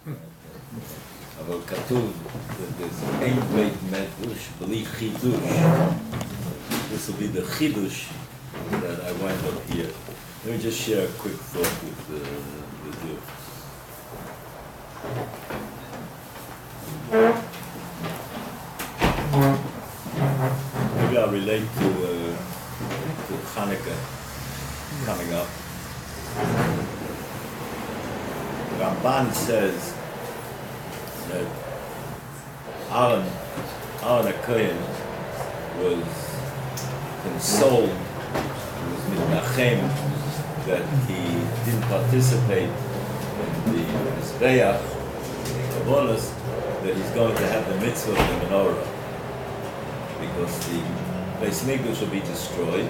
אבל כתוב, there's אין בית מדוש, בלי חידוש. This will be the chidush that I wind up here. Let me just share a quick thought with you. Maybe I'll relate to Chanukah coming up. Ramban says that Aaron HaKohen was consoled, he was mitnachem that he didn't participate in the Mizbeach, the bonus, that he's going to have the mitzvah of the menorah, because the Beis Mikdash will be destroyed,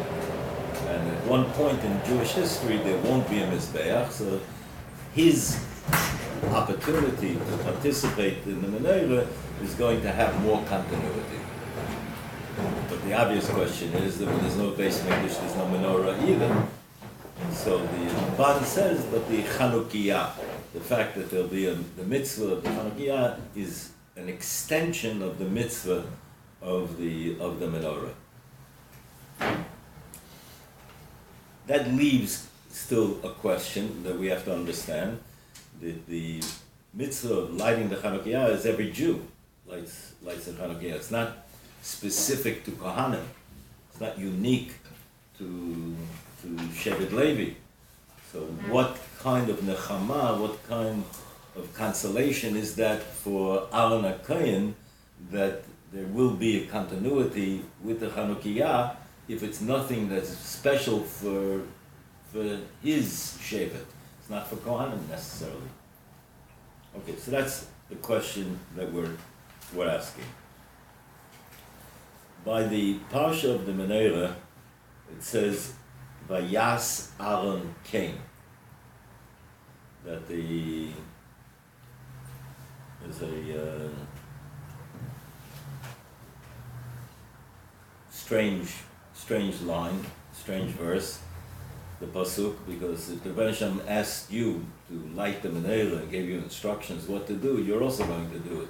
and at one point in Jewish history there won't be a Mizbeach, so his opportunity to participate in the menorah is going to have more continuity. But the obvious question is that when there's no Beis Mikdash, there's no menorah either. So the Ramban says that the Chanukah, the fact that there'll be the mitzvah of the Chanukah, is an extension of the mitzvah of the menorah. That leaves still a question that we have to understand. The mitzvah of lighting the Chanukah is every Jew lights the Chanukah. It's not specific to Kohanim. It's not unique to Shevet Levi. So what kind of nechama, what kind of consolation is that for Aaron HaKohen that there will be a continuity with the Chanukah if it's nothing that's special for his Shevet? It's not for Kohanim necessarily. Okay, so that's the question that we're asking. By the Parsha of the Menorah, it says, Vayas Aaron came. That there's a strange line, strange verse, the pasuk, because if the Rebbe Shem asked you to light the menorah and gave you instructions what to do, you're also going to do it.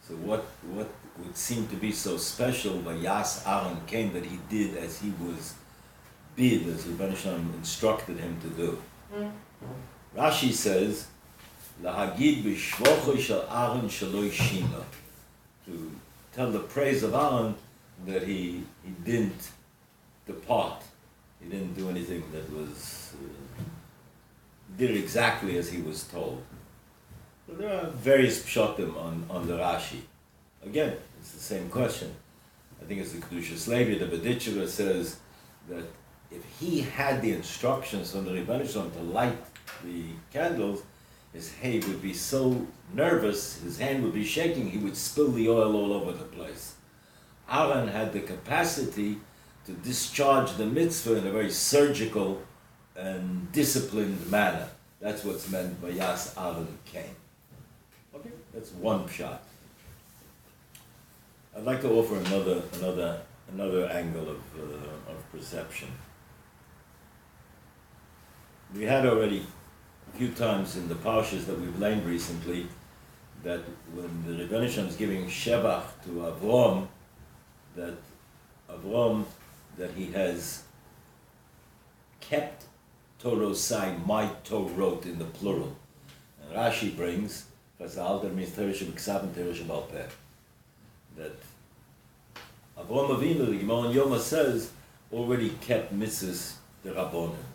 So what would seem to be so special by Yas Aaron came that he did as he was bid, as the Rebbe Shem instructed him to do? Rashi says, Lahagid b'shvocho shel Aaron shelo shina, to tell the praise of Aaron that he didn't depart. He didn't do anything that was, did exactly as he was told. So there are various pshatim on the Rashi. Again, it's the same question. I think it's the Kedushas Levi, the Bedicheva says that if he had the instructions from the Rebbe Shem to light the candles, his hand would be so nervous, his hand would be shaking, he would spill the oil all over the place. Aaron had the capacity to discharge the mitzvah in a very surgical and disciplined manner. That's what's meant by Yas Aaron came. Okay, that's one pshat. I'd like to offer another angle of perception. We had already a few times in the parshas that we've learned recently that when the Rebbe Shem is giving Shevach to Avram, that he has kept Torosai, my Torot in the plural. And Rashi brings, Chazal, that means Teresh B'Ksav and Teresh B'Alpeh, that Avram Avinu, the Gemara in Yoma says, already kept mitzvahs the Rabbonim,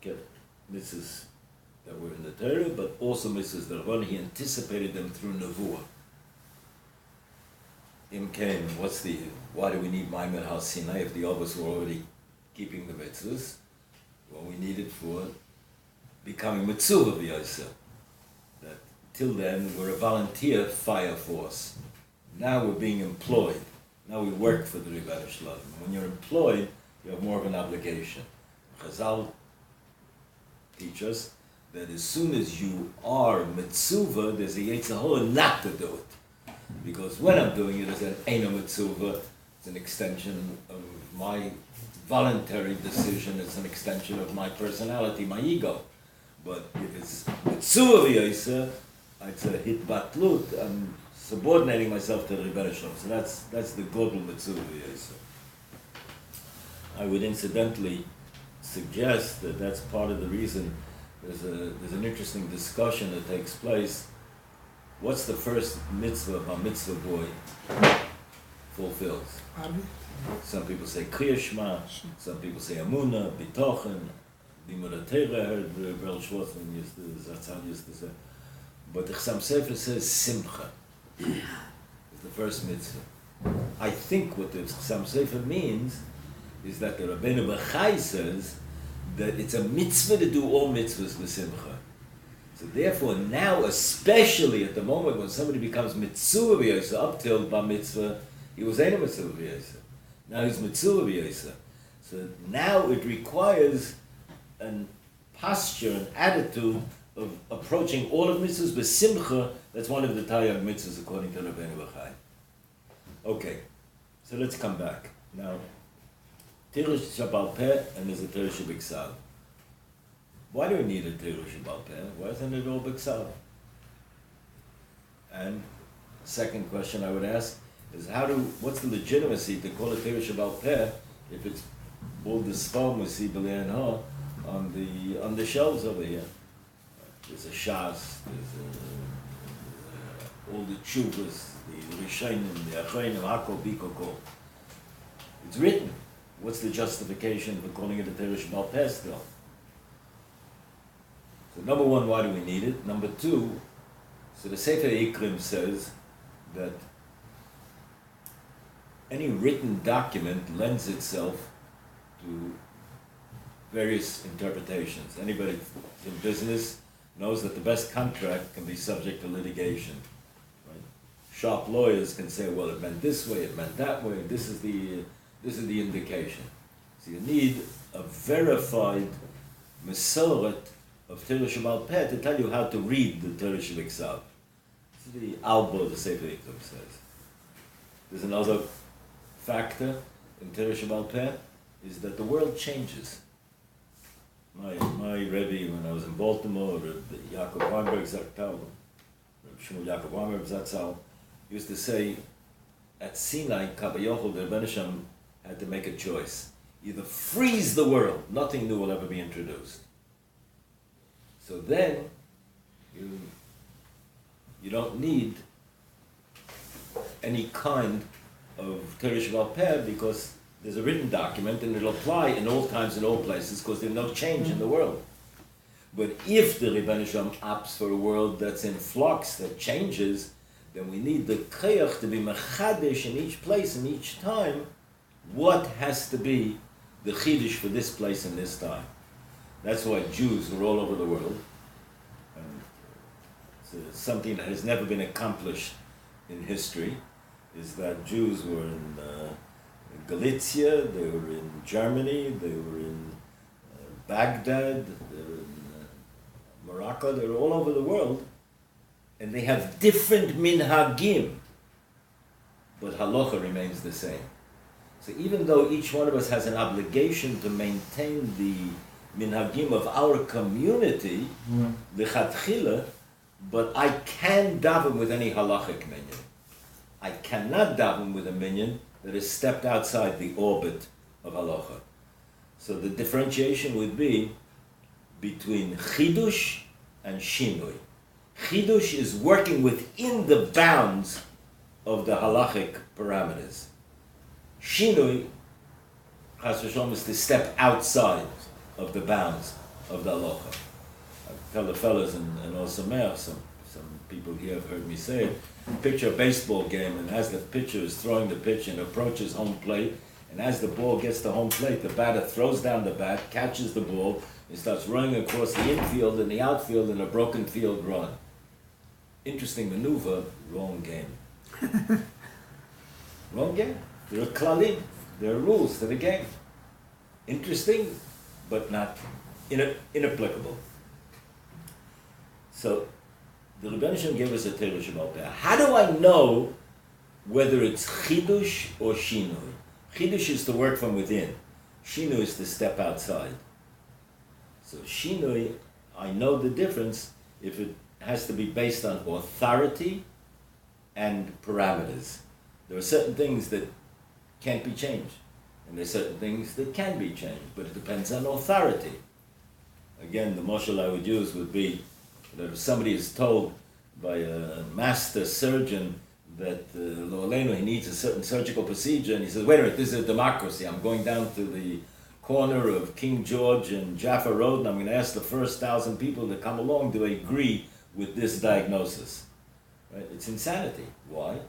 kept mitzvahs that were in the Torah, but also mitzvahs the Rabbonim. He anticipated them through Nevuah. Why do we need Maimon Har Sinai if the others were already keeping the mitzvahs? Well, we need it for becoming mitzvah v'yoseh. That till then we're a volunteer fire force. Now we're being employed. Now we work for the Rebbe Shalom. When you're employed, you have more of an obligation. Chazal teach us that as soon as you are mitzvah, there's a yetzer hara not to do it. Because when I'm doing it as an Eino Mitzvah, it's an extension of my voluntary decision, it's an extension of my personality, my ego. But if it's Mitzvah v'yoseh, I'd say hitbatlut, I'm subordinating myself to the Rebbeinu Shalom. So that's the Godel Mitzvah V'Yosef. I would incidentally suggest that that's part of the reason there's an interesting discussion that takes place. What's the first mitzvah a mitzvah boy fulfills? Some people say Kriya Shema, some people say Amunah, Bitochen, Limud HaTorah, I heard Berl Schwartzman Zatzal used to say. But the Chassam Sofer says Simcha. It's the first mitzvah. I think what the Chassam Sofer means is that the Rabbeinu Bachai says that it's a mitzvah to do all mitzvahs with Simcha. So therefore now, especially at the moment when somebody becomes Mitzvah V'Yosef, up till Bar Mitzvah, he was Eino Mitzvah V'Yosef. Now he's Mitzvah V'Yosef. So now it requires an posture, an attitude of approaching all of mitzvahs with Simcha. That's one of the Tayyag mitzvahs according to Rabbeinu Bachai. Okay, so let's come back. Now, Torah Shabal Peh and there's a Torah Shabiksav. Why do we need a Torah Shabal Peh? Why isn't it all Biksav? And second question I would ask is what's the legitimacy to call it Torah Shabal Peh if it's all the Sfam we see B'lei Ha on the shelves over here? There's a Shas, there's all the Tshuvas, the Rishonim, the Achronim, Hakol, Biko, Kol. It's written. What's the justification for calling it a Torah Shabal Peh still? So number one, why do we need it? Number two, so the Sefer Ikrim says that any written document lends itself to various interpretations. Anybody in business knows that the best contract can be subject to litigation. Right? Sharp lawyers can say, well, it meant this way, it meant that way, this is the indication. So you need a verified Mesoret of Torah Shabal Peh to tell you how to read the Torah Shabiksav. This is the Albo the Sefer Ikrim says. There's another factor in Torah Shabal Peh is that the world changes. My Rebbe, when I was in Baltimore, Yaakov Weinberg Zatzal, Shmuel Yaakov Weinberg Zatzal, used to say, at Sinai, Kabayochel, the Rebbeinu Shalom had to make a choice. Either freeze the world, nothing new will ever be introduced. So then, you don't need any kind of Torah Shabal Peh because there's a written document and it'll apply in all times and all places because there's no change in the world. But if the Rebbeinu Shalom opts for a world that's in flux, that changes, then we need the koyach to be mechadish in each place and each time what has to be the chidush for this place and this time. That's why Jews were all over the world. And it's something that has never been accomplished in history, is that Jews were in Galicia, they were in Germany, they were in Baghdad, they were in Morocco, they were all over the world, and they have different minhagim, but halacha remains the same. So even though each one of us has an obligation to maintain the minhagim of our community, l'chatchila, but I can daven with any halachic minyan. I cannot daven with a minyan that has stepped outside the orbit of halacha. So the differentiation would be between chidush and shinui. Chidush is working within the bounds of the halachic parameters. Shinui, chas v'shalom, is to step outside of the bounds of the halacha. I tell the fellas and also Someach, some people here have heard me say it, picture a baseball game, and as the pitcher is throwing the pitch and approaches home plate, and as the ball gets to home plate, the batter throws down the bat, catches the ball, and starts running across the infield and the outfield in a broken field run. Interesting maneuver, wrong game. Wrong game. There are klalim, there are rules to the game. Interesting, but not inapplicable. So, the Rebbeinu Shalom gave us a Torah Shabal Peh. How do I know whether it's chidush or shinui? Chidush is to work from within. Shinui is to step outside. So shinui, I know the difference if it has to be based on authority and parameters. There are certain things that can't be changed, and there are certain things that can be changed, but it depends on authority. Again, the mashal I would use would be that if somebody is told by a master surgeon that lo aleinu, he needs a certain surgical procedure, and he says, wait a minute, this is a democracy. I'm going down to the corner of King George and Jaffa Road, and I'm going to ask the first 1,000 people that come along, do they agree with this diagnosis? Right? It's insanity. Why?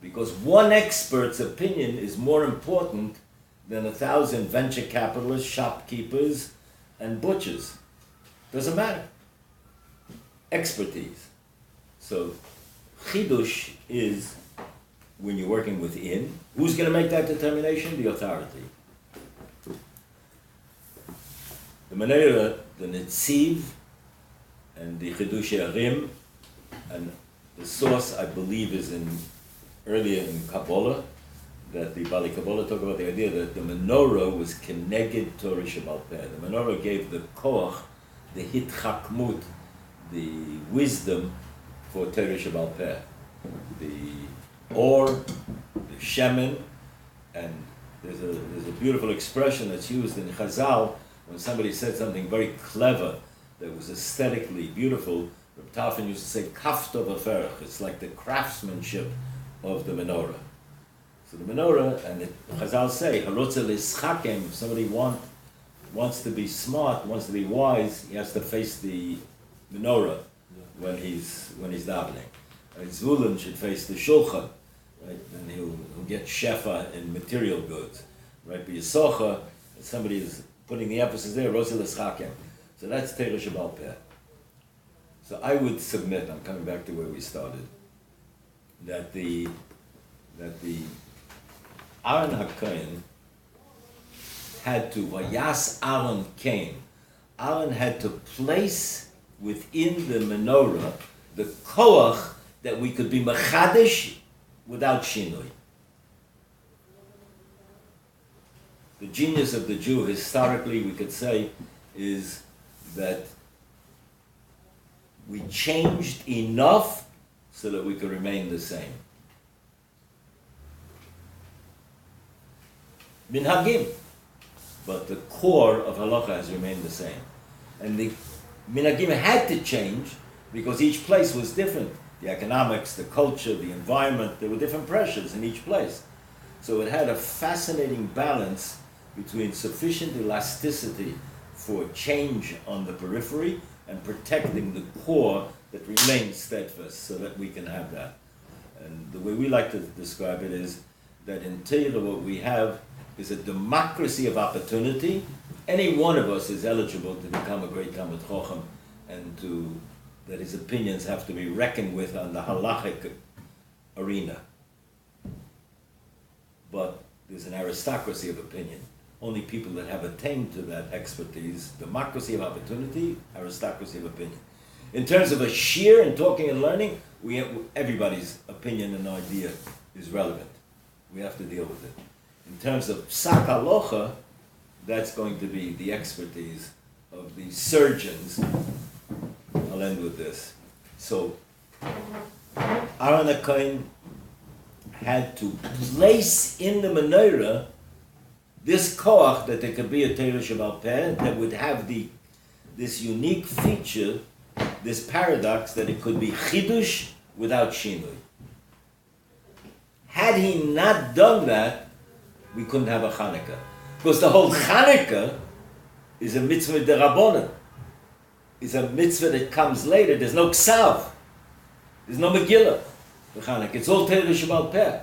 Because one expert's opinion is more important than 1,000 venture capitalists, shopkeepers, and butchers. Doesn't matter. Expertise. So, chidush is when you're working within. Who's going to make that determination? The authority. The Menorah, the Netziv, and the Chidush Arim, and the source, I believe, is earlier in Kabbalah, that the Bali Kabbalah talk about the idea that the menorah was keneged Torah Shebal Peh. The menorah gave the koach, the hitchakmut, the wisdom for Torah Shebal Peh. The or, the shemen, and there's a beautiful expression that's used in Chazal when somebody said something very clever that was aesthetically beautiful. Reb Tarfon used to say, kafta v'ferach. It's like the craftsmanship of the menorah. So the menorah, and Chazal say, harotze l'schakem, if somebody wants to be smart, wants to be wise, he has to face the menorah when he's davening. Zvulun should face the shulchan, right? And he'll get shefa in material goods, right? But Yisocha, somebody is putting the emphasis there, harotze l'schakem. So that's Torah Shebal Peh. So I would submit, I'm coming back to where we started, that the Aaron HaKohen had to, Vayas Aaron came, Aaron had to place within the menorah the koach that we could be mechadish without shinui. The genius of the Jew, historically, we could say, is that we changed enough so that we could remain the same. Minhagim, but the core of halacha has remained the same. And the minhagim had to change because each place was different. The economics, the culture, the environment, there were different pressures in each place. So it had a fascinating balance between sufficient elasticity for change on the periphery and protecting the core that remains steadfast so that we can have that. And the way we like to describe it is that in Torah what we have is a democracy of opportunity. Any one of us is eligible to become a great Talmid Chacham, and that his opinions have to be reckoned with on the halachic arena. But there's an aristocracy of opinion. Only people that have attained to that expertise, democracy of opportunity, aristocracy of opinion. In terms of a shir and talking and learning, everybody's opinion and idea is relevant. We have to deal with it. In terms of psak halacha, that's going to be the expertise of the surgeons. I'll end with this. So, Aaron HaKohen had to place in the menorah this koach that there could be a Torah Shebal Peh that would have this unique feature, this paradox that it could be chidush without shinui. Had he not done that, we couldn't have a Chanukah. Because the whole Chanukah is a mitzvah derabanan. It's a mitzvah that comes later. There's no ksav. There's no Megillah for Chanukah. It's all Torah Shebal Peh.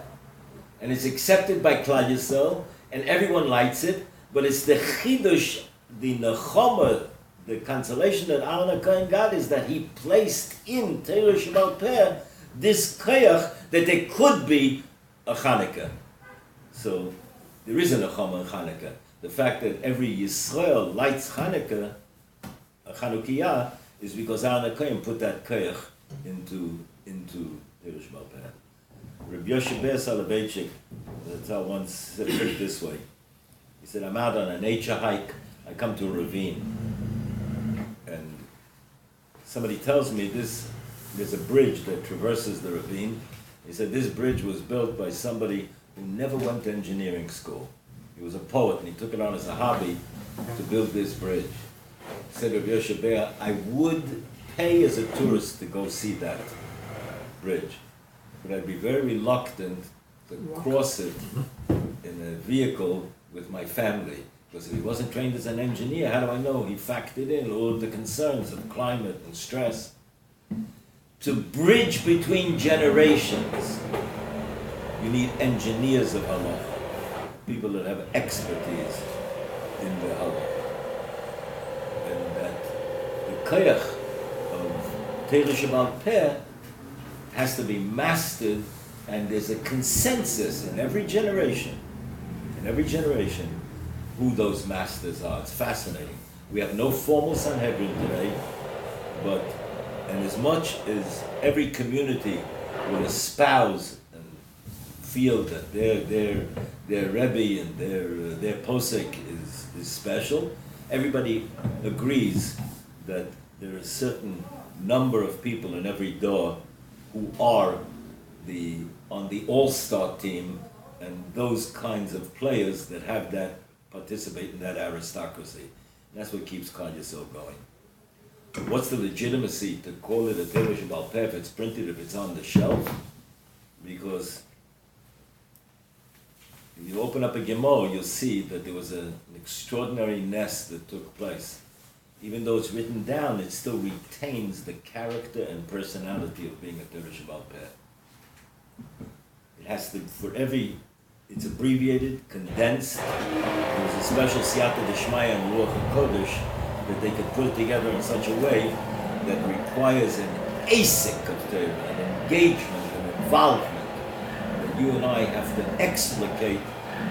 And it's accepted by Klal Yisrael, and everyone lights it, but it's the chidush, the nechama, the consolation that Aaron HaKohen got is that he placed in Torah Shebal Peh this koach that there could be a Chanukah. So there is a nechama in Chanukah. The fact that every Yisrael lights Chanukah, a Chanukiah, is because Aaron HaKohen put that koach into Torah Shebal Peh. Rabbi Yoshe Ber Soloveitchik, that's how once said it this way. He said, I'm out on a nature hike, I come to a ravine, and somebody tells me this there's a bridge that traverses the ravine. He said this bridge was built by somebody who never went to engineering school. He was a poet, and he took it on as a hobby to build this bridge. He said, Rabbi Yoshe Beah, I would pay as a tourist to go see that bridge, but I'd be very reluctant to cross it in a vehicle with my family, because if he wasn't trained as an engineer, how do I know he factored in all of the concerns of climate and stress? To bridge between generations, you need engineers of halacha, people that have expertise in the halacha. And that the koyach of Torah Sheba'al Peh has to be mastered, and there's a consensus in every generation, who those masters are. It's fascinating. We have no formal Sanhedrin today, but, and as much as every community will espouse and feel that their Rebbe and their posek is special, everybody agrees that there are a certain number of people in every door who are on the all-star team, and those kinds of players that have that, participate in that aristocracy. And that's what keeps Klal Yisrael going. What's the legitimacy to call it a Torah Sheba'al Peh if it's printed, if it's on the shelf? Because if you open up a Gemara, you'll see that there was an extraordinary nest that took place. Even though it's written down, it still retains the character and personality of being a Torah Sheba'al Peh. It has to, it's abbreviated, condensed. There was a special siyata d'shmaya in Ruach HaKodesh that they could put it together in such a way that requires an asik of Torah, an engagement, an involvement, that you and I have to explicate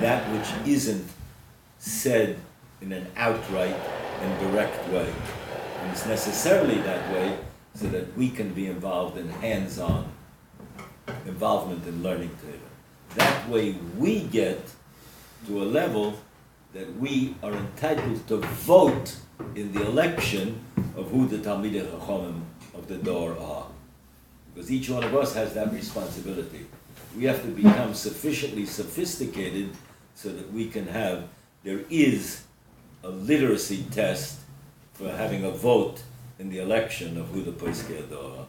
that which isn't said in an outright and direct way. And it's necessarily that way so that we can be involved in hands-on involvement in learning Torah. That way we get to a level that we are entitled to vote in the election of who the Talmidei Chachamim of the Dor are. Because each one of us has that responsibility. We have to become sufficiently sophisticated so that we can there is a literacy test for having a vote in the election of who the Poskei Dor are.